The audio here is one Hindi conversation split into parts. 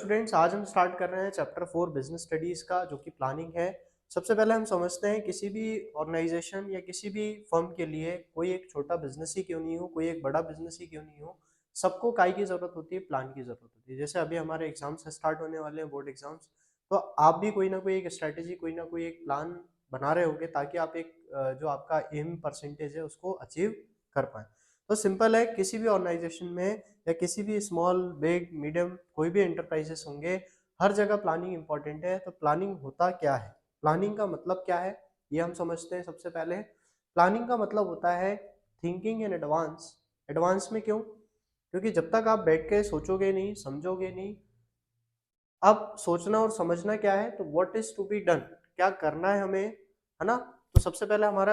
स्टूडेंट्स, आज हम स्टार्ट कर रहे हैं चैप्टर 4 बिजनेस स्टडीज का, जो कि प्लानिंग है। सबसे पहले हम समझते हैं किसी भी ऑर्गेनाइजेशन या किसी भी फर्म के लिए, कोई एक छोटा बिजनेस ही क्यों नहीं हो, कोई एक बड़ा बिजनेस ही क्यों नहीं हो, सबको काय की जरूरत होती है, प्लान की जरूरत होती है। जैसे अभी हमारे एग्जाम्स स्टार्ट होने वाले हैं, बोर्ड एग्जाम्स, तो आप भी कोई ना कोई एक स्ट्रैटेजी, कोई ना कोई एक प्लान बना रहे होंगे ताकि आप एक जो आपका एम परसेंटेज है उसको अचीव कर पाए। तो सिंपल है, किसी भी ऑर्गेनाइजेशन में या किसी भी स्मॉल बिग मीडियम कोई भी एंटरप्राइजेस होंगे, हर जगह प्लानिंग इंपॉर्टेंट है। तो प्लानिंग होता क्या है, प्लानिंग का मतलब क्या है, ये हम समझते हैं। सबसे पहले प्लानिंग का मतलब होता है थिंकिंग इन एडवांस। एडवांस में क्यों? क्योंकि जब तक आप बैठ के सोचोगे नहीं, समझोगे नहीं, अब सोचना और समझना क्या है, तो what is to be done, क्या करना है हमें, है ना। तो सबसे पहले हमारा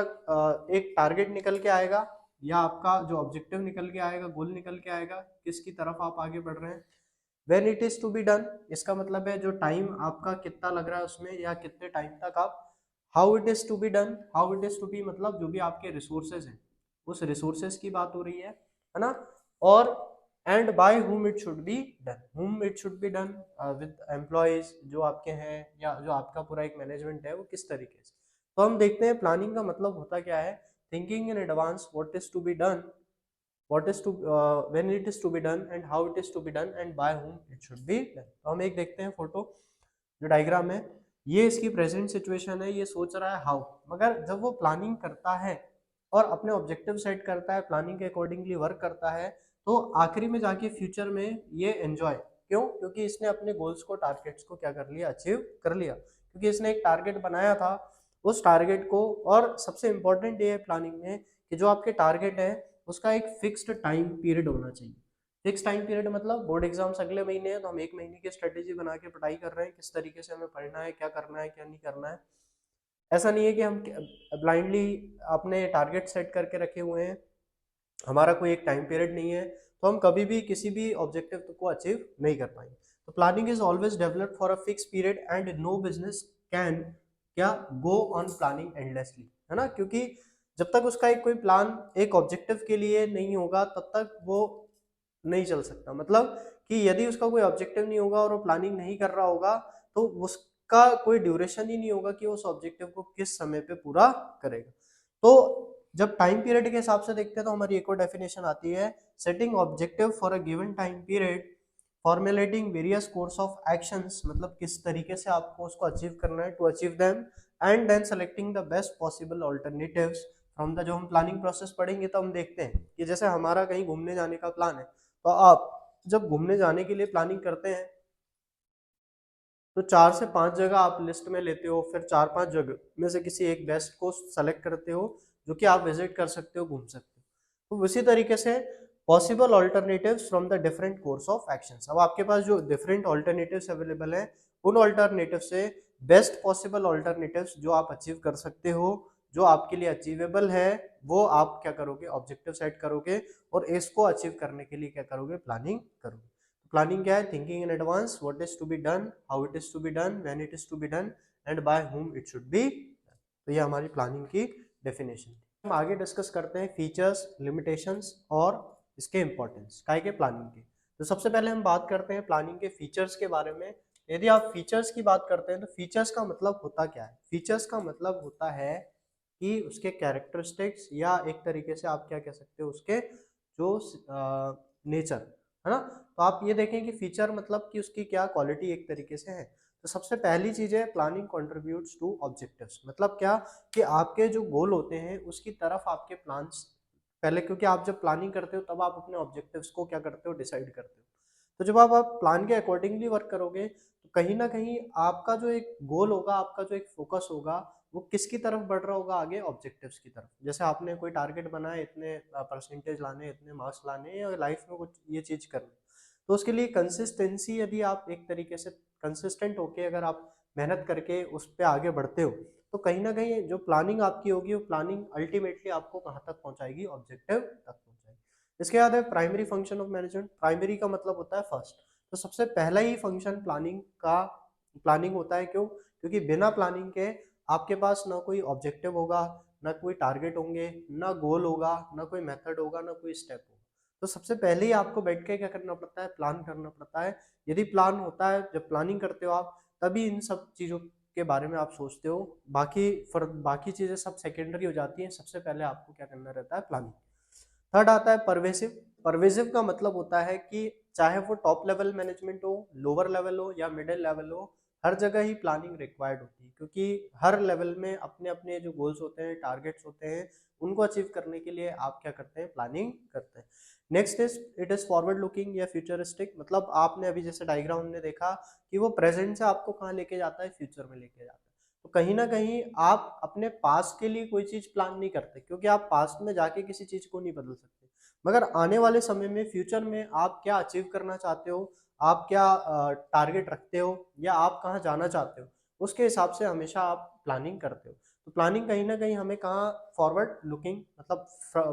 एक टारगेट निकल के आएगा, या आपका जो ऑब्जेक्टिव निकल के आएगा, गोल निकल के आएगा, किसकी तरफ आप आगे बढ़ रहे हैं। When it is to be done, इसका मतलब है जो टाइम आपका कितना लग रहा है उसमें, या कितने टाइम तक आप। How it is to be done, how it is to be मतलब जो भी आपके रिसोर्सेज हैं, उस रिसोर्सेज की बात हो रही है ना। और and by whom it should be done, whom it should be done with employees जो आपके हैं, या जो आपका पूरा एक मैनेजमेंट है वो किस तरीके से। तो हम देखते हैं प्लानिंग का मतलब होता क्या है। Thinking in advance, what is to be done, what is to when it is to be done, and how it is to be done, and by whom it should be done। तो हम एक देखते हैं फोटो, जो डायग्राम है, ये इसकी प्रेजेंट सिचुएशन है। ये सोच रहा है हाउ, मगर जब वो प्लानिंग करता है और अपने ऑब्जेक्टिव सेट करता है, प्लानिंग के अकॉर्डिंगली वर्क करता है, तो आखिरी में जाके फ्यूचर में ये एंजॉय। क्यों? क्योंकि इसने अपने गोल्स को, टारगेट्स को क्या कर लिया, अचीव कर लिया। क्योंकि इसने एक टारगेट बनाया था, उस टारगेट को। और सबसे इंपॉर्टेंट ये है प्लानिंग में कि जो आपके टारगेट है उसका एक फिक्स्ड टाइम पीरियड होना चाहिए। फिक्स टाइम पीरियड मतलब बोर्ड एग्जाम्स अगले महीने है, तो हम एक महीने की स्ट्रेटेजी बना के पढ़ाई कर रहे हैं, किस तरीके से हमें पढ़ना है, क्या करना है, क्या नहीं करना है। ऐसा नहीं है कि हम ब्लाइंडली अपने टारगेट सेट करके रखे हुए हैं, हमारा कोई एक टाइम पीरियड नहीं है, तो हम कभी भी किसी भी ऑब्जेक्टिव को अचीव नहीं कर पाएंगे। तो planning is always developed for a fix period, and no business can क्या गो ऑन प्लानिंग एंडलेसली, है ना। क्योंकि जब तक उसका एक कोई प्लान एक ऑब्जेक्टिव के लिए नहीं होगा, तब तक वो नहीं चल सकता। मतलब कि यदि उसका कोई ऑब्जेक्टिव नहीं होगा और वो प्लानिंग नहीं कर रहा होगा, तो उसका कोई ड्यूरेशन ही नहीं होगा कि उस ऑब्जेक्टिव को किस समय पे पूरा करेगा। तो जब टाइम पीरियड के हिसाब से देखते हैं, तो हमारी एक और डेफिनेशन आती है, setting objective for a given time period, formulating various course of actions, मतलब किस तरीके से आपको उसको अचीव करना है, to achieve them, and then selecting the best possible alternatives from the. जो हम प्लानिंग प्रोसेस पढ़ेंगे तो हम देखते हैं कि जैसे हमारा कहीं घूमने जाने का प्लान है, तो आप जब घूमने जाने के लिए प्लानिंग करते हैं, तो 4 से 5 जगह आप लिस्ट में लेते हो, फिर 4-5 जगह में से किसी एक बेस्ट को सेलेक्ट करते हो, जो कि आप विजिट कर सकते हो, घूम सकते हो। तो उसी तरीके से possible alternatives from the different course of actions. अब आपके पास जो डिफरेंट ऑल्टरनेटिव्स अवेलेबल हैं, उन ऑल्टरनेटिव से बेस्ट पॉसिबल ऑल्टरनेटिव्स जो आप अचीव कर सकते हो, जो आपके लिए अचीवेबल है, वो आप क्या करोगे, ऑब्जेक्टिव सेट करोगे, और इसको अचीव करने के लिए क्या करोगे, प्लानिंग करोगे। प्लानिंग क्या है? Thinking in advance, what is to be done, how it is to be done, when it is to be done, and by whom it should be. तो ये हमारी प्लानिंग की डेफिनेशन। हम आगे डिस्कस करते हैं फीचर्स, लिमिटेशंस और इसके इंपॉर्टेंस काय के प्लानिंग के। तो सबसे पहले हम बात करते हैं प्लानिंग के फीचर्स के बारे में। यदि आप फीचर्स की बात करते हैं, तो फीचर्स का मतलब होता क्या है? फीचर्स का मतलब होता है कि उसके कैरेक्टरिस्टिक्स, या एक तरीके से आप क्या कह सकते हो, उसके जो नेचर, है ना। तो आप ये देखें कि फीचर मतलब कि उसकी क्या क्वालिटी एक तरीके से है। तो सबसे पहली चीज है, प्लानिंग कंट्रीब्यूट्स टू ऑब्जेक्टिव्स। मतलब क्या, कि आपके जो गोल होते हैं उसकी तरफ आपके प्लान्स पहले, क्योंकि आप जब प्लानिंग करते हो तब आप अपने ऑब्जेक्टिव्स को क्या करते हो, डिसाइड करते हो। तो जब आप प्लान के अकॉर्डिंगली वर्क करोगे, तो कहीं ना कहीं आपका जो एक गोल होगा, आपका जो एक फोकस होगा, वो किसकी तरफ बढ़ रहा होगा, आगे ऑब्जेक्टिव्स की तरफ। जैसे आपने कोई टारगेट बनाया, इतने परसेंटेज लाने, इतने मार्क्स लाने, या लाइफ में कुछ ये चीज करनी, तो उसके लिए कंसिस्टेंसी, यदि आप एक तरीके से कंसिस्टेंट होके अगर आप मेहनत करके उस पर आगे बढ़ते हो, तो कहीं ना कहीं जो प्लानिंग आपकी होगी, वो प्लानिंग अल्टीमेटली आपको कहाँ तक पहुंचाएगी, ऑब्जेक्टिव तक पहुंचाएगी। इसके बाद है primary function of management. Primary का मतलब होता है फर्स्ट। तो सबसे पहला ही फंक्शन प्लानिंग का प्लानिंग होता है। क्यों? क्योंकि बिना प्लानिंग के आपके पास ना कोई ऑब्जेक्टिव होगा, ना कोई टारगेट होंगे, ना गोल होगा, ना कोई मेथड होगा, ना कोई स्टेप होगा। तो सबसे पहले ही आपको बैठ के क्या करना पड़ता है, प्लान करना पड़ता है। यदि प्लान होता है, जब प्लानिंग करते हो आप, तभी इन सब चीज़ों के बारे में आप सोचते हो। बाकी चीज़ें सब सेकेंडरी हो जाती हैं, सबसे पहले आपको क्या करना रहता है, प्लानिंग। थर्ड आता है परवेसिव। परवेसिव का मतलब होता है कि चाहे वो टॉप लेवल मैनेजमेंट हो, लोअर लेवल हो या मिडिल लेवल हो, हर जगह ही प्लानिंग रिक्वायर्ड होती है, क्योंकि हर लेवल में अपने अपने जो गोल्स होते हैं, टारगेट्स होते हैं, उनको अचीव करने के लिए आप क्या करते हैं, प्लानिंग करते हैं। Next is it is forward looking या फ्यूचरिस्टिक। मतलब आपने अभी जैसे डायग्राम ने देखा कि वो प्रेजेंट से आपको कहाँ लेके जाता है, फ्यूचर में लेके जाता है। तो कहीं ना कहीं आप अपने पास्ट के लिए कोई चीज प्लान नहीं करते, क्योंकि आप पास्ट में जाके किसी चीज को नहीं बदल सकते। मगर आने वाले समय में, फ्यूचर में आप क्या अचीव करना चाहते हो, आप क्या टारगेट रखते हो, या आप कहाँ जाना चाहते हो, उसके हिसाब से हमेशा आप प्लानिंग करते हो। तो प्लानिंग कहीं ना कहीं हमें कहाँ फॉरवर्ड लुकिंग, मतलब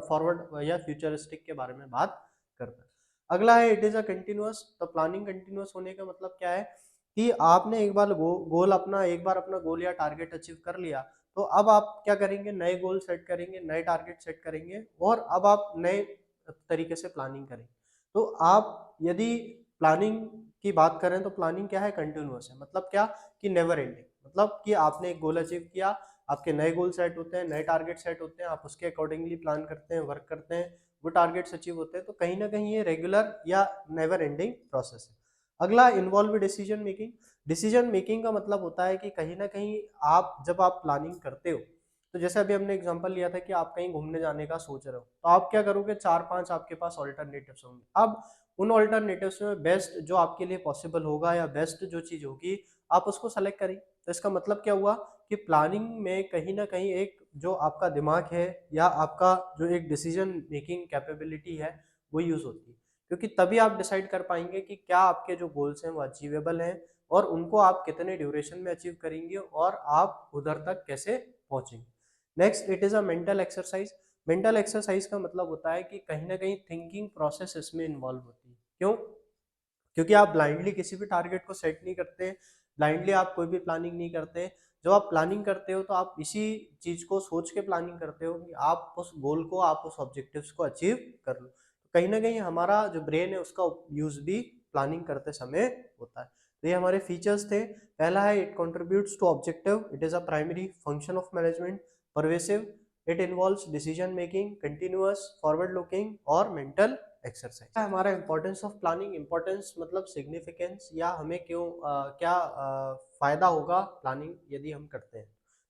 फॉरवर्ड या फ्यूचरिस्टिक के बारे में बात करता है। अगला है इट इज अ कंटिन्यूअस। तो प्लानिंग कंटिन्यूअस होने का मतलब क्या है कि आपने एक बार अपना गोल या टारगेट अचीव कर लिया, तो अब आप क्या करेंगे, नए गोल सेट करेंगे, नए टारगेट सेट करेंगे, और अब आप नए तरीके से प्लानिंग करें। तो आप यदि प्लानिंग की बात करें तो प्लानिंग क्या है, कंटिन्यूअस है। मतलब क्या कि नेवर एंडिंग। मतलब कि आपने एक गोल अचीव किया, आपके नए गोल सेट होते हैं, नए टारगेट सेट होते हैं, आप उसके अकॉर्डिंगली प्लान करते हैं, वर्क करते हैं, वो टारगेट्स अचीव होते हैं। तो कहीं ना कहीं ये रेगुलर या नेवर एंडिंग प्रोसेस है। अगला involve decision making. Decision making का मतलब होता है कि कहीं ना कहीं जब आप प्लानिंग करते हो, तो जैसे अभी हमने एग्जांपल लिया था कि आप कहीं घूमने जाने का सोच रहे हो, तो आप क्या करोगे, चार पांच आपके पास ऑल्टरनेटिव्स होंगे। अब उन ऑल्टरनेटिव्स में बेस्ट जो आपके लिए पॉसिबल होगा या बेस्ट जो चीज होगी, आप उसको सेलेक्ट करें। तो इसका मतलब क्या हुआ कि प्लानिंग में कहीं ना कहीं एक जो आपका दिमाग है या आपका जो एक डिसीजन मेकिंग कैपेबिलिटी है, वो यूज होती है। क्योंकि तभी आप डिसाइड कर पाएंगे कि क्या आपके जो गोल्स हैं वो अचीवेबल हैं, और उनको आप कितने ड्यूरेशन में अचीव करेंगे, और आप उधर तक कैसे पहुंचेंगे। Next it is a mental exercise. Mental exercise का मतलब होता है कि कहीं ना कहीं थिंकिंग प्रोसेस इसमें इन्वॉल्व होती है। क्यों? क्योंकि आप ब्लाइंडली किसी भी टारगेट को सेट नहीं करते, ब्लाइंडली आप कोई भी प्लानिंग नहीं करते। जब आप प्लानिंग करते हो तो आप इसी चीज को सोच के प्लानिंग करते हो कि आप उस गोल को, आप उस ऑब्जेक्टिव्स को अचीव कर लो। तो कहीं ना कहीं हमारा जो ब्रेन है उसका यूज भी प्लानिंग करते समय होता है। तो ये हमारे फीचर्स थे। पहला है it contributes to objective, it is a primary function of management. Pervasive, it involves decision making, continuous, forward looking और मेंटल एक्सरसाइज। हमारा इंपॉर्टेंस ऑफ प्लानिंग, इंपॉर्टेंस मतलब सिग्निफिकेंस, या हमें क्यों क्या फायदा होगा प्लानिंग यदि हम करते हैं।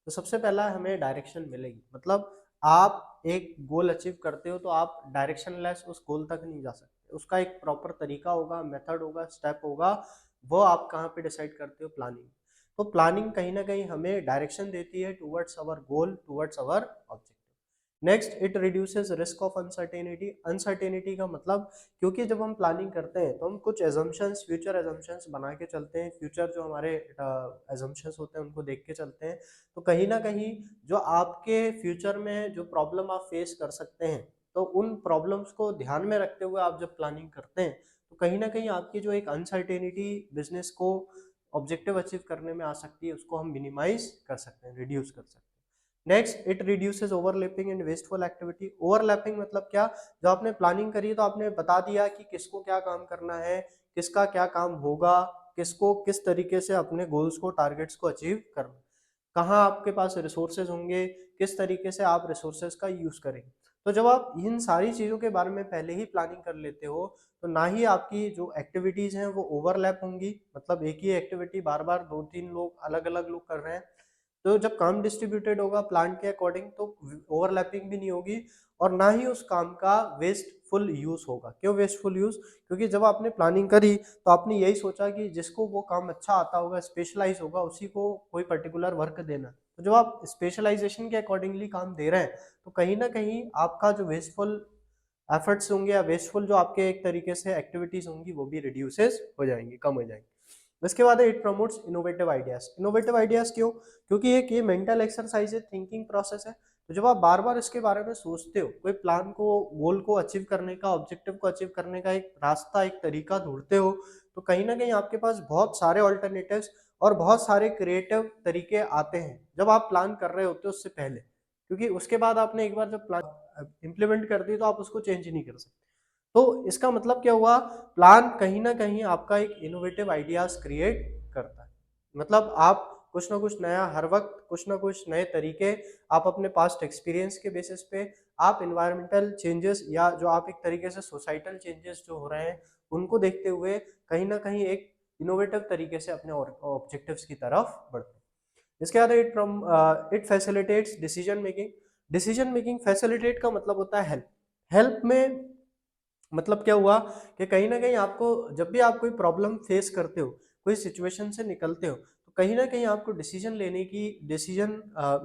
तो सबसे पहला हमें डायरेक्शन मिलेगी। मतलब आप एक गोल अचीव करते हो तो आप डायरेक्शन लेस उस गोल तक नहीं जा सकते, उसका एक प्रॉपर तरीका होगा, मेथड होगा, स्टेप होगा। वो आप कहाँ पे डिसाइड करते हो, प्लानिंग। तो प्लानिंग कहीं ना कहीं हमें डायरेक्शन देती है towards our goal, towards our objective. Next it reduces risk of uncertainty. Uncertainty का मतलब, क्योंकि जब हम प्लानिंग करते हैं तो हम कुछ एजम्पशंस, फ्यूचर एजम्पशंस बना के चलते हैं, फ्यूचर जो हमारे एजम्पशंस होते हैं उनको देख के चलते हैं। तो कहीं ना कहीं जो आपके फ्यूचर में जो प्रॉब्लम आप फेस कर सकते हैं, तो उन प्रॉब्लम्स को ध्यान में रखते हुए आप जब प्लानिंग करते हैं, तो कहीं ना कहीं आपकी जो एक अनसर्टेनिटी बिजनेस को ऑब्जेक्टिव अचीव करने में आ सकती है, उसको हम मिनिमाइज कर सकते हैं, रिड्यूस कर सकते हैं। Next it reduces overlapping and wasteful activity. Overlapping मतलब क्या, जब आपने प्लानिंग करी तो आपने बता दिया कि किसको क्या काम करना है, किसका क्या काम होगा, किसको किस तरीके से अपने गोल्स को, टारगेट्स को अचीव करना, कहाँ आपके पास रिसोर्सेज होंगे, किस तरीके से आप रिसोर्सेज का यूज करेंगे। तो जब आप इन सारी चीजों के बारे में पहले ही प्लानिंग कर लेते हो, तो ना ही आपकी जो एक्टिविटीज हैं वो ओवरलैप होंगी। मतलब एक ही एक्टिविटी बार बार दो तीन लोग, अलग अलग लोग कर रहे हैं, तो जब काम डिस्ट्रीब्यूटेड होगा प्लान के अकॉर्डिंग, तो ओवरलैपिंग भी नहीं होगी, और ना ही उस काम का वेस्टफुल यूज होगा। क्यों वेस्टफुल यूज? क्योंकि जब आपने प्लानिंग करी तो आपने यही सोचा कि जिसको वो काम अच्छा आता होगा, स्पेशलाइज होगा, उसी को कोई पर्टिकुलर वर्क देना। तो जब आप स्पेशलाइजेशन के अकॉर्डिंगली काम दे रहे हैं, तो कहीं ना कहीं आपका जो वेस्टफुल एफर्ट्स होंगे या वेस्टफुल जो आपके एक तरीके से एक्टिविटीज होंगी, वो भी रिड्यूसेस हो जाएंगी, कम हो जाएंगी। इसके बाद है it promotes innovative ideas. Innovative ideas क्यों? क्योंकि एक ये मेंटल एक्सरसाइज है, थिंकिंग प्रोसेस है। तो जब आप बार बार इसके बारे में सोचते हो, कोई प्लान को, गोल को अचीव करने का, ऑब्जेक्टिव को अचीव करने का एक रास्ता, एक तरीका ढूंढते हो, तो कहीं ना कहीं आपके पास बहुत सारे ऑल्टरनेटिव्स और बहुत सारे क्रिएटिव तरीके आते हैं जब आप प्लान कर रहे होते हो उससे पहले। क्योंकि उसके बाद आपने एक बार जब प्लान इम्प्लीमेंट कर दी तो आप उसको चेंज नहीं कर सकते। तो इसका मतलब क्या हुआ, प्लान कहीं ना कहीं आपका एक इनोवेटिव आइडियाज क्रिएट करता है। मतलब आप कुछ ना कुछ नया हर वक्त, कुछ ना कुछ नए तरीके आप अपने पास्ट एक्सपीरियंस के बेसिस पे, आप इन्वायरमेंटल चेंजेस या जो आप एक तरीके से सोसाइटल चेंजेस जो हो रहे हैं उनको देखते हुए कहीं ना कहीं एक इनोवेटिव तरीके से अपने ऑब्जेक्टिव्स की तरफ बढ़ते हैं। इसके बाद it facilitates decision making. Decision making facilitate का मतलब होता है हेल्प। हेल्प में मतलब क्या हुआ कि कहीं ना कहीं आपको जब भी आप कोई प्रॉब्लम फेस करते हो, कोई सिचुएशन से निकलते हो, तो कहीं ना कहीं आपको डिसीजन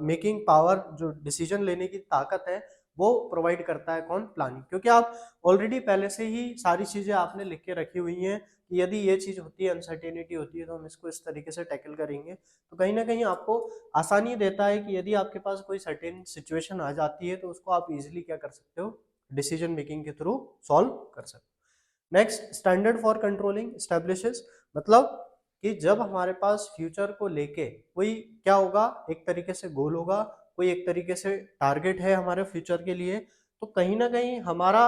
मेकिंग पावर, जो डिसीजन लेने की ताकत है वो प्रोवाइड करता है कौन, प्लानिंग। क्योंकि आप ऑलरेडी पहले से ही सारी चीजें आपने लिख के रखी हुई हैं कि यदि ये चीज होती है, अनसर्टेनिटी होती है, तो हम इसको इस तरीके से टैकल करेंगे। तो कहीं ना कहीं आपको आसानी देता है कि यदि आपके पास कोई सर्टेन सिचुएशन आ जाती है तो उसको आप इजीली क्या कर सकते हो, डिसीजन मेकिंग के थ्रू सॉल्व कर सकते। Next, standard for controlling establishes. मतलब कि जब हमारे पास फ्यूचर को लेके कोई क्या होगा, एक तरीके से गोल होगा, कोई एक तरीके से टारगेट है हमारे फ्यूचर के लिए, तो कहीं ना कहीं हमारा,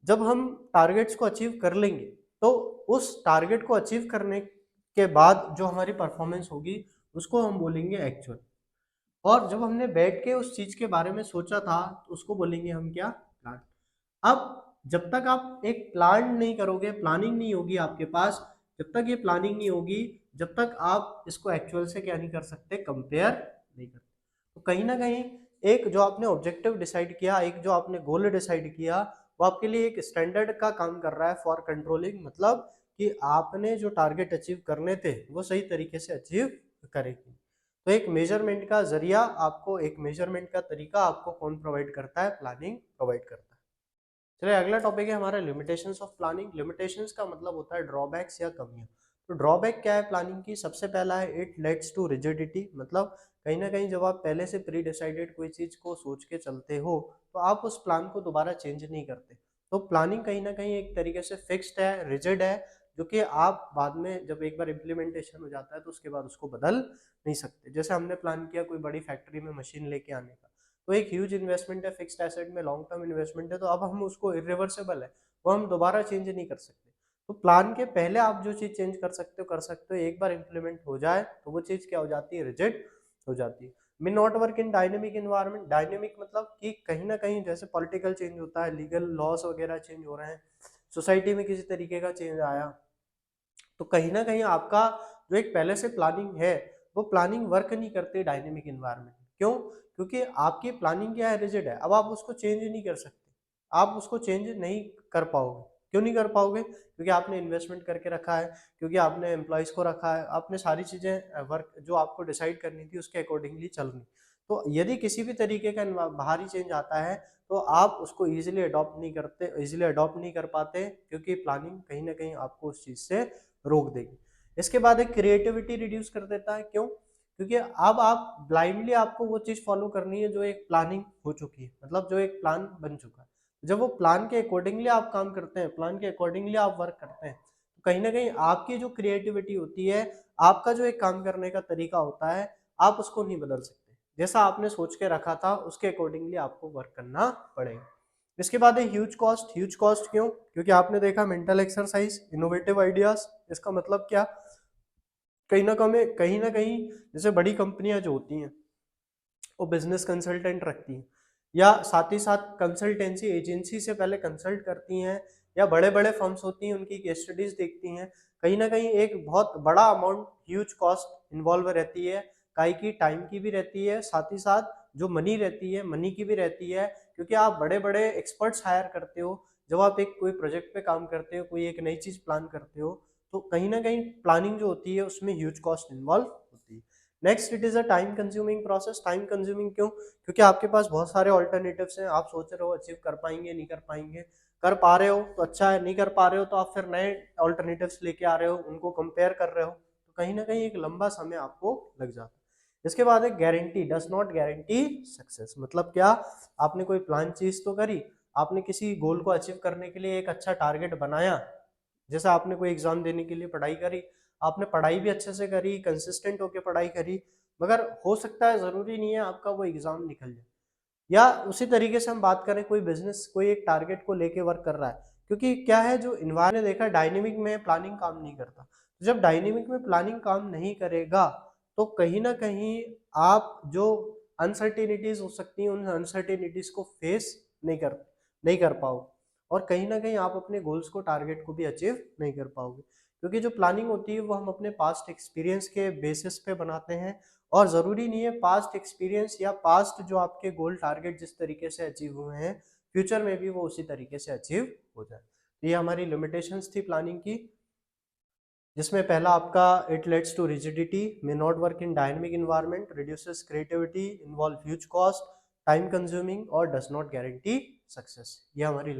जब हम टारगेट्स को अचीव कर लेंगे तो उस टारगेट को अचीव करने के बाद जो हमारी परफॉर्मेंस होगी उसको हम बोलेंगे एक्चुअल। और जब हमने बैठ के उस चीज के बारे में सोचा था तो उसको बोलेंगे हम क्या, प्लान। अब जब तक आप एक प्लान नहीं करोगे, प्लानिंग नहीं होगी आपके पास, जब तक ये प्लानिंग नहीं होगी, जब तक आप इसको एक्चुअल से क्या नहीं कर सकते, कंपेयर नहीं कर। तो कहीं ना कहीं एक जो आपने ऑब्जेक्टिव डिसाइड किया, एक जो आपने गोल डिसाइड किया, वो आपके लिए एक स्टैंडर्ड का काम कर रहा है फॉर कंट्रोलिंग। मतलब कि आपने जो टारगेट अचीव करने थे वो सही तरीके से अचीव करेगी। तो एक मेजरमेंट का जरिया आपको, एक मेजरमेंट का तरीका आपको कौन प्रोवाइड करता है, प्लानिंग प्रोवाइड करता है। चलिए अगला टॉपिक है हमारा लिमिटेशंस ऑफ प्लानिंग। लिमिटेशंस का मतलब होता है ड्रॉबैक्स या कमियां। तो ड्रॉबैक क्या है प्लानिंग की, सबसे पहला है इट लेट्स टू रिजिडिटी। मतलब कहीं ना कहीं जब आप पहले से प्री डिसाइडेड कोई चीज को सोच के चलते हो तो आप उस प्लान को दोबारा चेंज नहीं करते। तो प्लानिंग कहीं ना कहीं एक तरीके से फिक्स्ड है, रिजिड है, जो कि आप बाद में जब एक बार इम्प्लीमेंटेशन हो जाता है तो उसके बाद उसको बदल नहीं सकते। जैसे हमने प्लान किया कोई बड़ी फैक्ट्री में मशीन लेके आने का, तो एक ह्यूज इन्वेस्टमेंट है, फिक्स्ड एसेट में लॉन्ग टर्म इन्वेस्टमेंट है, तो अब हम उसको इरिवर्सेबल है, वो हम दोबारा चेंज नहीं कर सकते। तो प्लान के पहले आप जो चीज चेंज कर सकते हो कर सकते हो, एक बार इंप्लीमेंट हो जाए तो वो चीज क्या हो जाती है, रिजिड हो जाती है। मे not work in dynamic environment. Dynamic मतलब कि कहीं ना कहीं जैसे पॉलिटिकल चेंज होता है, लीगल लॉस वगैरह चेंज हो रहे हैं, सोसाइटी में किसी तरीके का चेंज आया, तो कहीं ना कहीं आपका जो एक पहले से प्लानिंग है वो प्लानिंग वर्क नहीं करती डायनेमिक इन्वायरमेंट। क्यों? क्योंकि आपकी प्लानिंग क्या है, रिजिड है। अब आप उसको चेंज नहीं कर सकते, आप उसको चेंज नहीं कर पाओगे। क्यों नहीं कर पाओगे? क्योंकि आपने इन्वेस्टमेंट करके रखा है, क्योंकि आपने एम्प्लॉयज को रखा है, आपने सारी चीजें वर्क जो आपको डिसाइड करनी थी उसके अकॉर्डिंगली चल रही। तो यदि किसी भी तरीके का बाहरी चेंज आता है तो आप उसको इजीली अडॉप्ट नहीं करते, इजीली अडॉप्ट नहीं कर पाते, क्योंकि प्लानिंग कहीं ना कहीं आपको उस चीज से रोक देगी। इसके बाद एक क्रिएटिविटी रिड्यूस कर देता है। क्यों? क्योंकि अब आप ब्लाइंडली आपको वो चीज फॉलो करनी है जो एक प्लानिंग हो चुकी है, मतलब जो एक प्लान बन चुका है। जब वो प्लान के अकॉर्डिंगली आप काम करते हैं, प्लान के अकॉर्डिंगली आप वर्क करते हैं, तो कहीं ना कहीं आपकी जो क्रिएटिविटी होती है, आपका जो एक काम करने का तरीका होता है, आप उसको नहीं बदल सकते। जैसा आपने सोच के रखा था उसके अकॉर्डिंगली आपको वर्क करना पड़ेगा। इसके बाद है ह्यूज कॉस्ट। ह्यूज कॉस्ट क्यों? क्योंकि आपने देखा मेंटल एक्सरसाइज, इनोवेटिव आइडियाज। इसका मतलब क्या, कहीं ना कहीं जैसे बड़ी कंपनियां जो होती हैं वो बिजनेस कंसल्टेंट रखती हैं, या साथ ही साथ कंसल्टेंसी एजेंसी से पहले कंसल्ट करती हैं, या बड़े बड़े फर्म्स होती हैं उनकी केस स्टडीज देखती हैं। कहीं ना कहीं एक बहुत बड़ा अमाउंट ह्यूज कॉस्ट इन्वॉल्व रहती है, काई की टाइम की भी रहती है, साथ ही साथ जो मनी रहती है, मनी की भी रहती है। क्योंकि आप बड़े बड़े एक्सपर्ट्स हायर करते हो, जब आप एक कोई प्रोजेक्ट पे काम करते हो, कोई एक नई चीज प्लान करते हो, तो कहीं ना कहीं प्लानिंग जो होती है उसमें ह्यूज कॉस्ट इन्वॉल्व होती है। Next, it is a time consuming process. Time consuming क्यों? क्योंकि आपके पास बहुत सारे ऑल्टरनेटिव्स हैं, आप सोच रहे हो अचीव कर पाएंगे नहीं कर पाएंगे, कर पा रहे हो तो अच्छा है, नहीं कर पा रहे हो तो आप फिर नए ऑल्टरनेटिव्स लेके आ रहे हो, उनको कंपेयर कर रहे हो, तो कहीं ना कहीं एक लंबा समय आपको लग जाता है। इसके बाद एक guarantee, does not guarantee success. मतलब क्या, आपने कोई प्लान चीज तो करी, आपने किसी गोल को अचीव करने के लिए एक अच्छा टारगेट बनाया, जैसे आपने कोई एग्जाम देने के लिए पढ़ाई करी, आपने पढ़ाई भी अच्छे से करी, कंसिस्टेंट होकर पढ़ाई करी, मगर हो सकता है, जरूरी नहीं है आपका वो एग्जाम निकल जाए। या उसी तरीके से हम बात करें, कोई बिजनेस कोई एक टारगेट को लेके वर्क कर रहा है, क्योंकि क्या है, जो इन्वायरमेंट ने देखा डायनेमिक में प्लानिंग काम नहीं करता। तो जब डायनेमिक में प्लानिंग काम नहीं करेगा तो कहीं ना कहीं आप जो अनसर्टेनिटीज हो सकती हैं उन अनसर्टेनिटीज को फेस नहीं कर पाओगे, और कहीं ना कहीं आप अपने गोल्स को, टारगेट को भी अचीव नहीं कर पाओगे। क्योंकि जो प्लानिंग होती है वो हम अपने पास्ट एक्सपीरियंस के बेसिस पे बनाते हैं, और ज़रूरी नहीं है पास्ट एक्सपीरियंस या पास्ट जो आपके गोल टारगेट जिस तरीके से अचीव हुए हैं फ्यूचर में भी वो उसी तरीके से अचीव हो जाए। तो ये हमारी लिमिटेशंस थी प्लानिंग की, जिसमें पहला आपका it leads to rigidity, may not work in dynamic environment, reduces creativity, involve huge cost, time consuming और डज नॉट गारंटी सक्सेस। ये हमारी